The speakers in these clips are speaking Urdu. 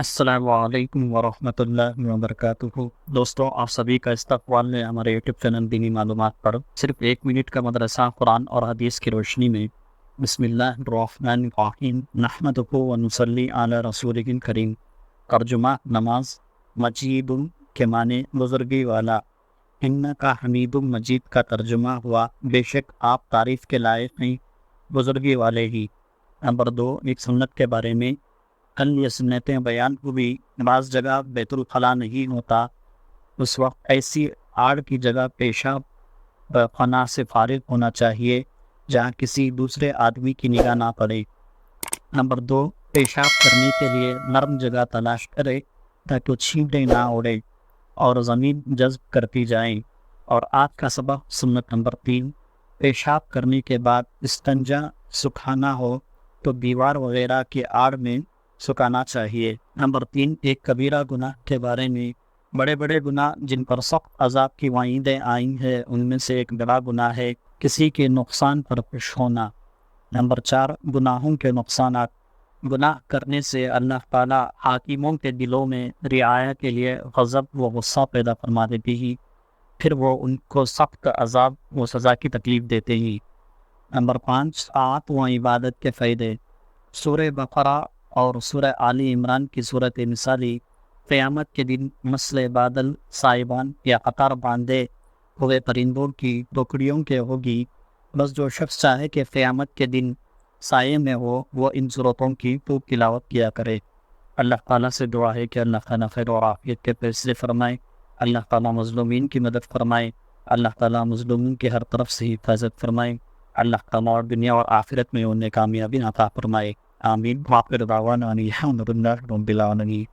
السلام علیکم ورحمۃ اللہ وبرکاتہ۔ دوستوں، آپ سبھی کا استقبال ہے ہمارے یوٹیوب چینل دینی معلومات پر۔ صرف ایک منٹ کا مدرسہ قرآن اور حدیث کی روشنی میں۔ بسم اللہ الرحمن الرحیم، نحمدہ و نصلی علی رسولہ الکریم۔ ترجمہ نماز مجید کے معنی بزرگی والا، انکا حمید مجید کا ترجمہ ہوا بے شک آپ تعریف کے لائق ہیں، بزرگی والے ہی۔ نمبر 2، ایک سنت کے بارے میں۔ کل یہ سنتیں بیان ہوئی، بعض جگہ بیت الخلاء نہیں ہوتا، اس وقت ایسی آڑ کی جگہ پیشاب خانہ سے فارغ ہونا چاہیے جہاں کسی دوسرے آدمی کی نگاہ نہ پڑے۔ نمبر 2، پیشاب کرنے کے لیے نرم جگہ تلاش کرے تاکہ چھینٹیں نہ اڑے اور زمین جذب کرتی جائیں۔ اور آج کا سبق سنت نمبر 3، پیشاب کرنے کے بعد استنجا سکھانا ہو تو دیوار وغیرہ کی آڑ میں سکھانا چاہیے۔ نمبر 3، ایک کبیرہ گناہ کے بارے میں۔ بڑے بڑے گناہ جن پر سخت عذاب کی وعیدیں آئی ہیں ان میں سے ایک بڑا گناہ ہے کسی کے نقصان پر خوش ہونا۔ نمبر 4، گناہوں کے نقصانات۔ گناہ کرنے سے اللہ تعالیٰ حاکموں کے دلوں میں رعایا کے لیے غضب و غصہ پیدا فرما دیتی ہی، پھر وہ ان کو سخت عذاب و سزا کی تکلیف دیتے ہی۔ نمبر 5، طاعت و عبادت کے فائدے۔ سورہ بقرہ اور سورہ آل عمران کی صورت مثالی قیامت کے دن مثل بادل سائبان یا قطار باندھے ہوئے پرندوں کی ٹوکریوں کے ہوگی۔ بس جو شخص چاہے کہ قیامت کے دن سائے میں ہو وہ ان صورتوں کی خوب تلاوت کیا کرے۔ اللہ تعالیٰ سے دعا ہے کہ اللہ تعالیٰ خیر و عافیت کے فیصلے فرمائے، اللہ تعالیٰ مظلومین کی مدد فرمائے، اللہ تعالیٰ مظلومین کی ہر طرف سے حفاظت فرمائے، اللہ تعالیٰ اور دنیا اور آخرت میں انہیں کامیابی عطا فرمائے، آمین۔ وآخر دعوانا ان الحمد للہ رب العالمین۔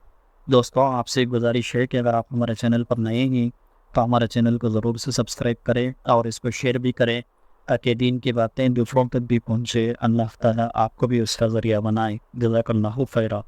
دوستوں، آپ سے گزارش ہے کہ اگر آپ ہمارے چینل پر نئے ہیں تو ہمارے چینل کو ضرور سے سبسکرائب کریں اور اس کو شیئر بھی کریں تاکہ دین کی باتیں دوسروں تک بھی پہنچے۔ اللہ تعالیٰ آپ کو بھی اس کا ذریعہ بنائے۔ جزاک اللہ خیرا۔